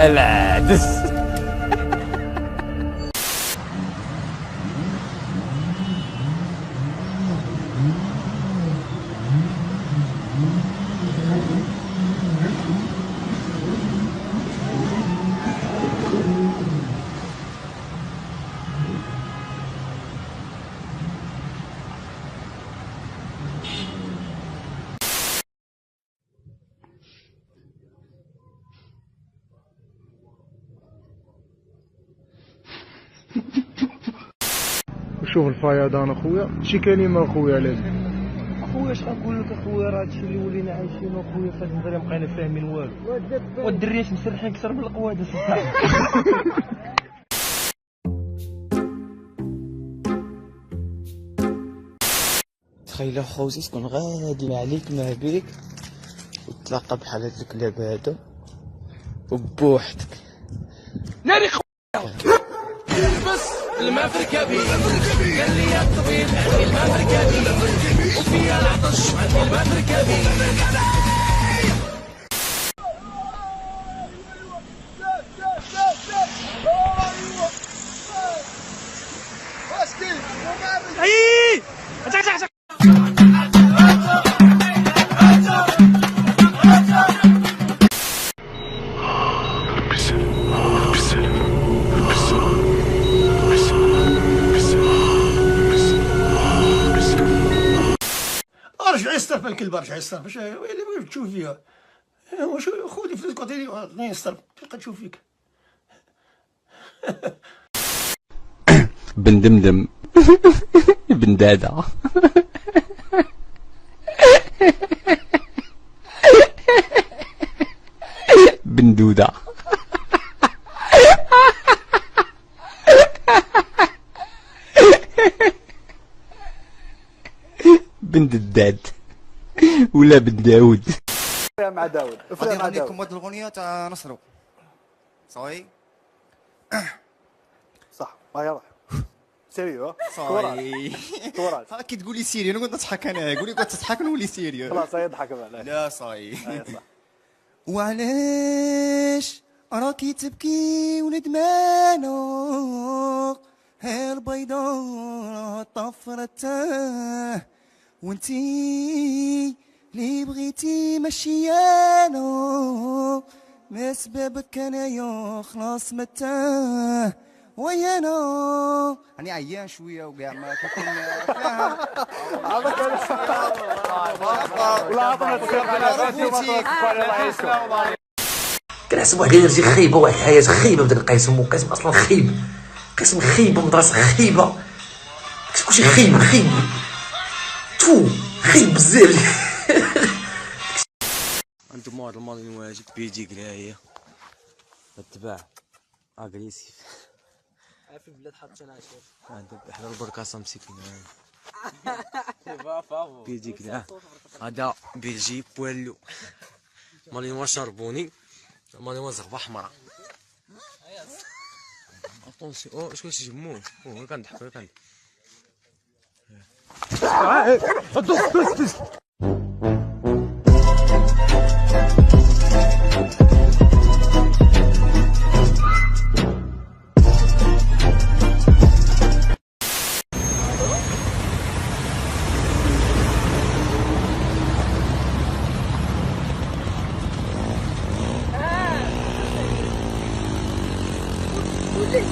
العدس. شوف الفيضان اخويا، شي كلمه اخويا لازم. اخويا اش غنقول لك اخويا، راه هادشي اللي ولينا عايشينو اخويا في هاد الدراري مابقينا فاهمين والو، والدريات مسرحين اكثر من القواده صداع. تخيل خوتي تكون غادي ما عليك ما بيك وتلاقى بحال هاد الكلاب هادو وبوحدك ناري خويا بس الماء في ركابي قال لي يا الطبيب الماء في ركابي وفيا العطش الماء في ركابي. رجع يسترف الكلب، رجع يسترف باش تشوف فيها. واش خذي فلوسك عطيني يسترف تبقى تشوف فيك. بن دمدم بن دادا بن دودة بن دداد ولا بن داود. مع داود غادي نغني لكم هاد الاغنيه تاع نصرو صاي صح. هيا روح سيريو صاي كورات. ها كي تقول لي سيريو انا كنت نضحك، انا قول لي كنت تضحك نولي سيريو. خلاص يضحك معنا. لا صاي. صح. وعلاش راكي تبكي وندمانو هي البيضاء طفرته وانتي لي بغيتي مشيانو ما سببك انايا خلاص متاه ويانا راني عيان شويه وكاع ما كنكون فاهم. كنحسب واحد الانرجي خايبه، واحد الحياه خايبه بداك القسم، وقسم اصلا خايب، قسم خايبه، مدرسه خايبه، كلشي خايب خايب تو خايب بزاف. انتم هاد الماضي واجب بيجي قرايه تتباع اغريسيف في البلاد حاطين عشير عندك بحال البركاسه مسكين بيجي كدا هذا بيجي بوالو مالي ما شربوني مالي ما زغبه حمراء اطونسي او شكون تجموه هو كنضحك كان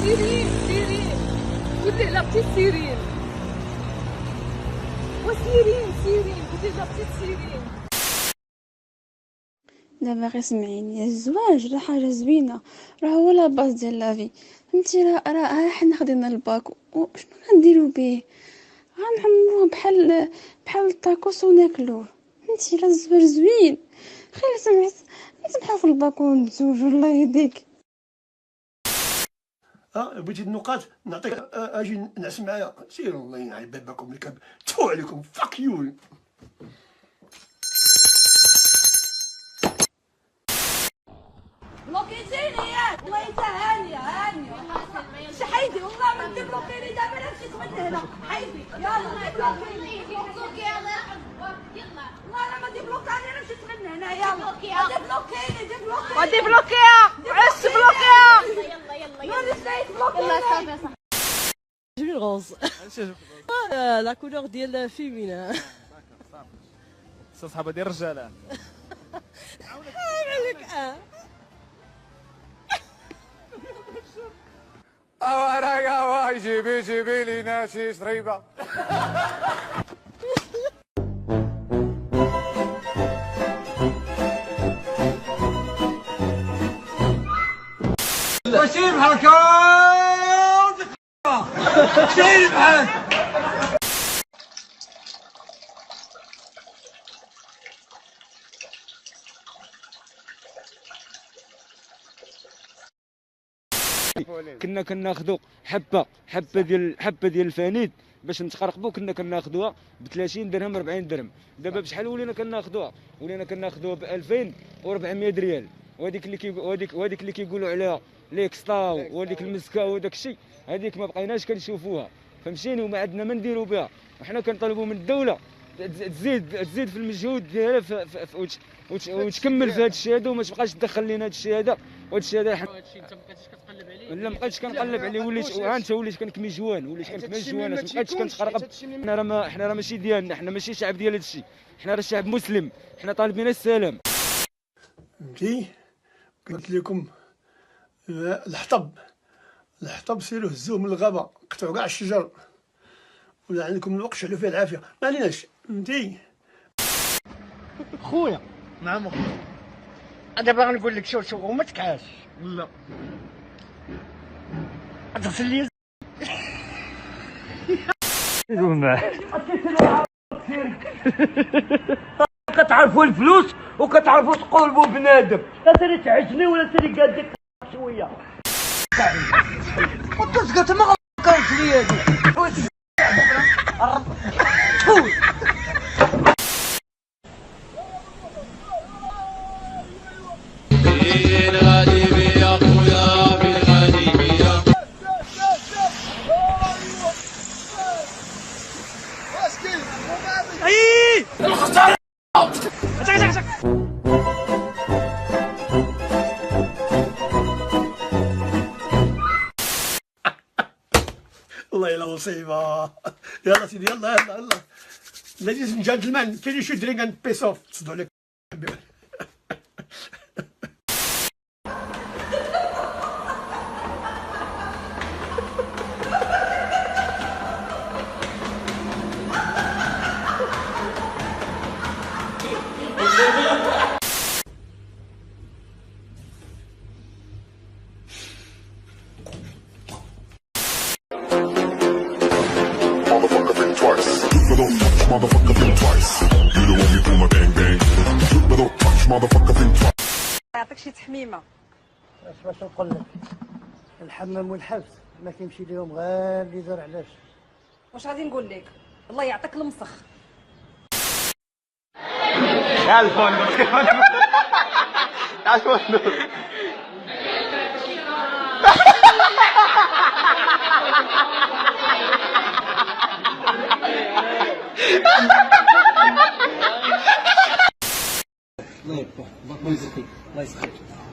سيرين سيرين قولي لابتي سيرين وسيرين سيرين قولي لابتي سيرين. دابا غير سمعيني، الزواج راه حاجه زوينه، راه هو لا باز ديال لافي، فهمتي؟ راه حنا خدينا الباك وشنو غنديرو به؟ غنعمروه بحال الطاكوس وناكلوه، فهمتي؟ لا الزواج زوين، خلي نسمحو في الباك ونتزوجو الله يهديك. بغيتي النقاط نعطيك، اجي نعس معايا، سيروا الله ينعل بابكم الكلب، تفو عليكم، فاك يو. بلوكيتيني ياك الله يتهاني هاني حيدي والله ما تبلوكيني دابا انا مشيت من هنا، حيدي يلا تبلوكيني يلا يلا والله انا ما ديبلوكاني انا مشيت من هنا، يلا ديبلوكيني ودي بلوكيها عس الله صافي صح. جميل غوص. لا كولور ديال فيمينا. صحابه ديال الرجاله. عليك اوا جيبي لينا شي شريبه. وسيم حركات سير بحال كنا كناخذوا حبه ديال الفانيد باش نتقرقبوا، كنا كناخذوها ب 30 درهم 40 درهم. دابا بشحال ولينا كناخذوها ب 2400 ريال. وهذيك اللي كيقولوا عليها ليكستا وهذيك المسكه وداك الشيء، هذيك ما بقيناش كنشوفوها، فمشينا وما عندنا ما نديروا بها. وحنا كنطالبوا من الدوله تزيد في المجهود ديالها وتكمل في هذا الشيء هذا، وما تبقاش تدخل لنا هذا الشيء هذا وهذا الشيء هذا. هذا الشيء انت ما بقيتيش كتقلب عليه؟ لا ما بقيتش كنقلب عليه، وليت كنكمي جوان، ما بقيتش كنتقرقب. حنا راه ماشي ديالنا، حنا ماشي شعب ديال هذا الشيء، حنا راه شعب مسلم، حنا طالبين السلام. فهمتي؟ قلت لكم الحطب سيروا هزوه من الغابه، قطعوا كاع الشجر، ولا عندكم الوقت شعلوا فيه العافيه، ما عليناش. فهمتي؟ خويا. نعم اخويا. دابا غنقول لك شوف وما تكعاش. لا. تغسل لي كتعرفوا الفلوس وكتعرفوا تقولوا بنادم، لا تري تعجني ولا تري قادك شويه. وتسقط ما كانش لي هذه. والله الا مصيبه. يلا سيدي يلا ladies and gentlemen, finish your drink and piss off. تصدوا عليك. Motherfucker think twice. You don't want me pull my bang bang. But don't touch motherfucker think twice. يعطيك شي تحميمه. باش نقول لك الحمام والحبس ما كيمشي لهم غير اللي دار علاش. واش غادي نقول لك؟ الله يعطيك المسخ. يا الفندق يا الفندق.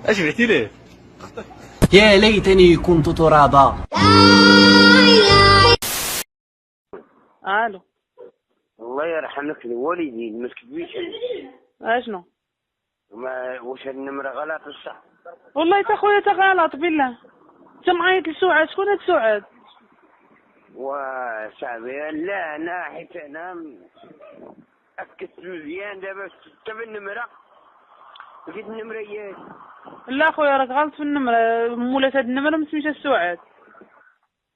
اش بعتي ليه؟ يا ليتني كنت ترابا. الو. الله يرحم لك الوالدين ما تكذبيش. اشنو؟ واش النمره غلط الصح؟ والله تا خويا تا غلط بالله. انت معيط لسعاد، شكون هاد سعاد؟ وصاحبي لا انا حيت انا اكدت مزيان دابا شفت النمره لقيت النمره هي. لا خويا راك غلط في النمره، مولات هاد النمره ما سميتها سعاد.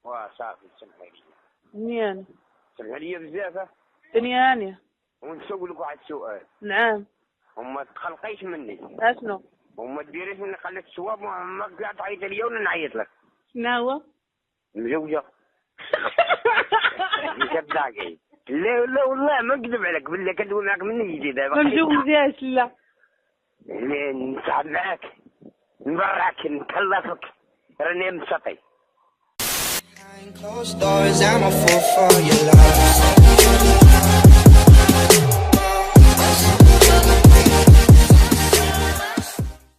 وصافي سمحي لي. نيان. سمحي لي بزاف. نيانيا. ونسول لك واحد السؤال. نعم. وما تقلقيش مني. اشنو؟ وما ديريش من قلت الصواب ما كاع تعيط ليا ولا نعيط لك. شنو هو؟ مزوجه. كتضحكي. لا والله ما نكذب عليك بالله كندوي معاك من جديد دابا. ما مجوزاش لا. نصعد معاك نبرعك نتخلصك راني مسطي. Closed doors, I'm a fool for your love.